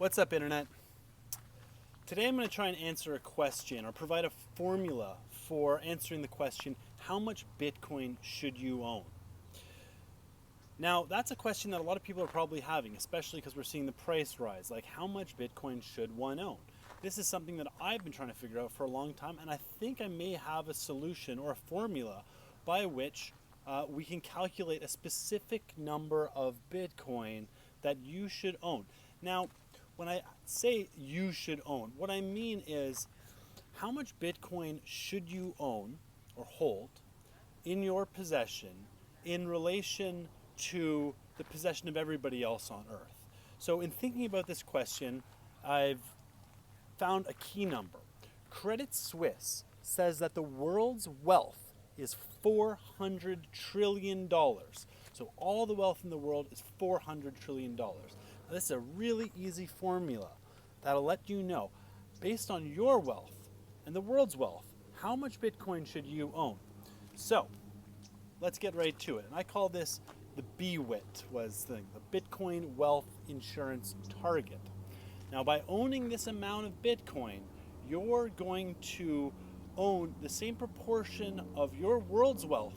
What's up, Internet? Today I'm going to try and answer a question or provide a formula for answering the question, how much Bitcoin should you own? Now, that's a question that a lot of people are probably having, especially because we're seeing the price rise. Like, how much Bitcoin should one own? This is something that I've been trying to figure out for a long time, and I think I may have a solution or a formula by which we can calculate a specific number of Bitcoin that you should own. Now, when I say you should own, what I mean is how much Bitcoin should you own or hold in your possession in relation to the possession of everybody else on Earth. So in thinking about this question, I've found a key number. Credit Suisse says that the world's wealth is $400 trillion. So all the wealth in the world is $400 trillion. Now, this is a really easy formula that'll let you know, based on your wealth and the world's wealth, how much Bitcoin should you own. So let's get right to it. And I call this the BWIT, the Bitcoin Wealth Insurance Target. Now, by owning this amount of Bitcoin, you're going to own the same proportion of your world's wealth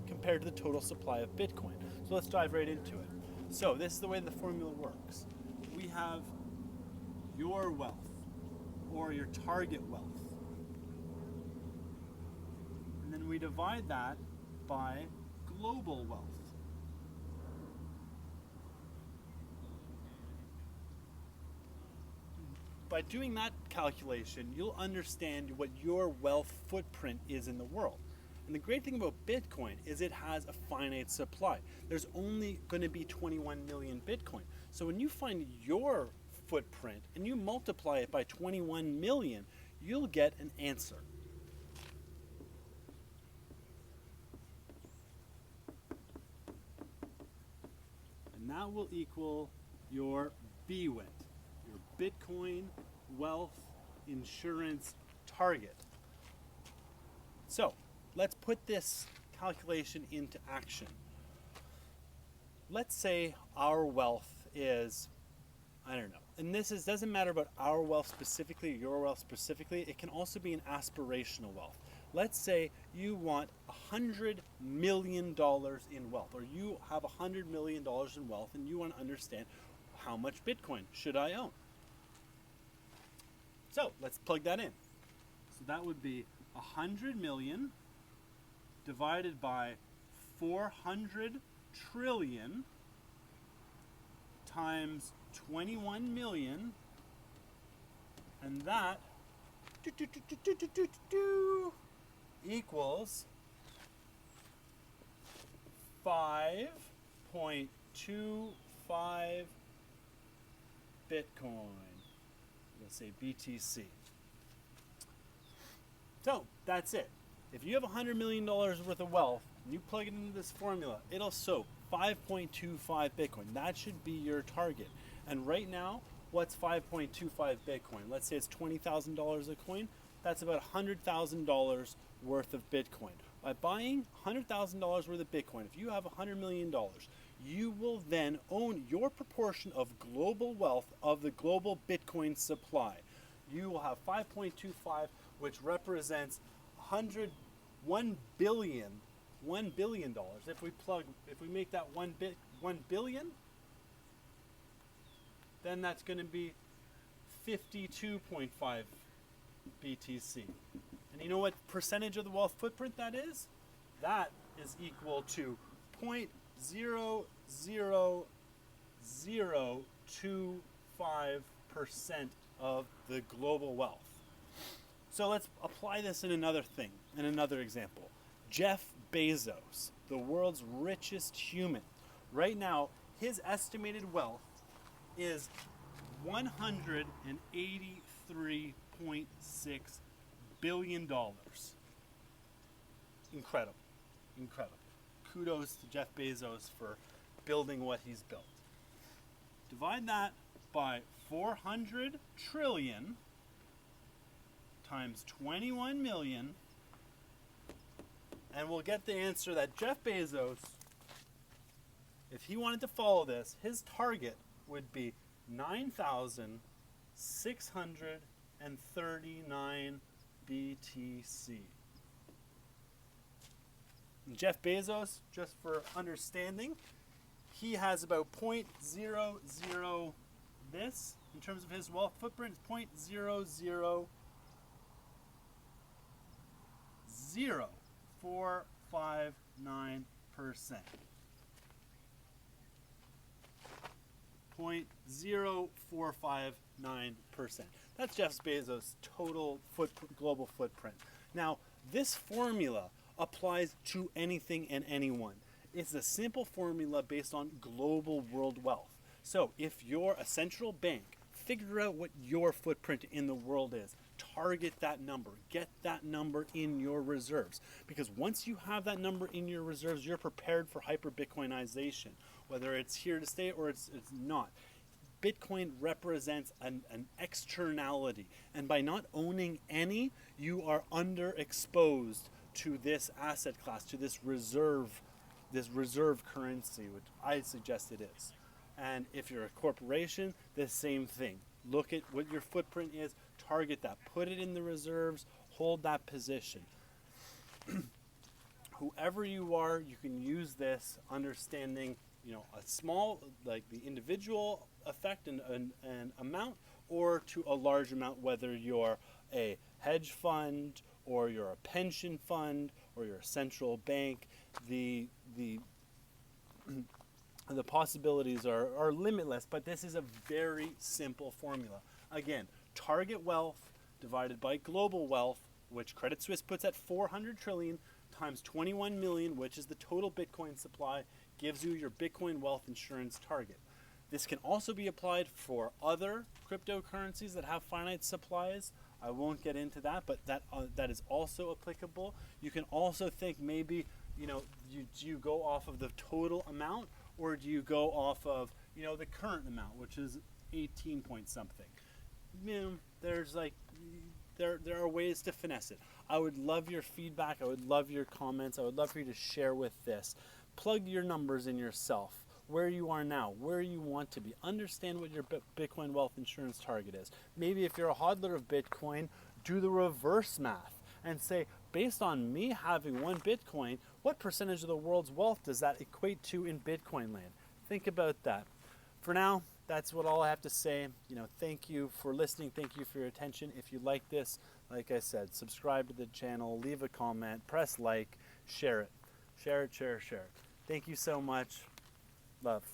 compared to the total supply of Bitcoin. So let's dive right into it. So this is the way the formula works. We have your wealth, or your target wealth. And then we divide that by global wealth. By doing that calculation, you'll understand what your wealth footprint is in the world. And the great thing about Bitcoin is it has a finite supply. There's only going to be 21 million Bitcoin. So when you find your footprint and you multiply it by 21 million, you'll get an answer. And that will equal your BWIT, your Bitcoin Wealth Insurance Target. So let's put this calculation into action. Let's say our wealth is, I don't know, and doesn't matter about our wealth specifically, your wealth specifically, it can also be an aspirational wealth. Let's say you want $100 million in wealth, or you have $100 million in wealth and you want to understand how much Bitcoin should I own. So let's plug that in. So that would be 100 million divided by 400 trillion times 21 million, and that equals 5.25 Bitcoin. Let's say BTC. So that's it. If you have $100 million worth of wealth and you plug it into this formula, it'll soak 5.25 Bitcoin. That should be your target. And right now, what's 5.25 Bitcoin? Let's say it's $20,000 a coin. That's about $100,000 worth of Bitcoin. By buying $100,000 worth of Bitcoin, if you have $100 million, you will then own your proportion of global wealth of the global Bitcoin supply. You will have 5.25, which represents $1 billion. If we make that 1 billion, then that's going to be 52.5 BTC. And you know what percentage of the wealth footprint that is? That is equal to 0.00025% of the global wealth. So let's apply this in another example. Jeff Bezos, the world's richest human. Right now, his estimated wealth is $183.6 billion. Incredible. Kudos to Jeff Bezos for building what he's built. Divide that by 400 trillion times 21 million, and we'll get the answer that Jeff Bezos, if he wanted to follow this, his target would be 9,639 BTC. Jeff Bezos, just for understanding, he has about 0.00 this in terms of his wealth footprint, 0.000459%. 0.0459%. That's Jeff Bezos' total global footprint. Now, this formula applies to anything and anyone. It's a simple formula based on global world wealth. So if you're a central bank, figure out what your footprint in the world is. Target that number. Get that number in your reserves. Because once you have that number in your reserves, you're prepared for hyper-Bitcoinization, whether it's here to stay or it's not. Bitcoin represents an externality. And by not owning any, you are underexposed to this asset class, to this reserve currency, which I suggest it is. And if you're a corporation, the same thing. Look at what your footprint is, target that, put it in the reserves, hold that position. Whoever you are, you can use this understanding, a small, like the individual effect and amount, or to a large amount, whether you're a hedge fund or you're a pension fund or you're a central bank. The possibilities are limitless, but this is a very simple formula. Again, target wealth divided by global wealth, which Credit Suisse puts at 400 trillion times 21 million, which is the total Bitcoin supply, gives you your Bitcoin wealth insurance target. This can also be applied for other cryptocurrencies that have finite supplies. I won't get into that, but that is also applicable. You can also think maybe, do you go off of the total amount, or do you go off of, the current amount, which is 18 point something? There's there are ways to finesse it. I would love your feedback. I would love your comments. I would love for you to share with this. Plug your numbers in yourself. Where you are now, where you want to be. Understand what your Bitcoin wealth insurance target is. Maybe if you're a hodler of Bitcoin, do the reverse math and say, based on me having one Bitcoin, what percentage of the world's wealth does that equate to in Bitcoin land? Think about that. For now, that's what all I have to say. Thank you for listening. Thank you for your attention. If you like this, like I said, subscribe to the channel, leave a comment, press like, share it. Share it, share it, share it. Thank you so much. Love.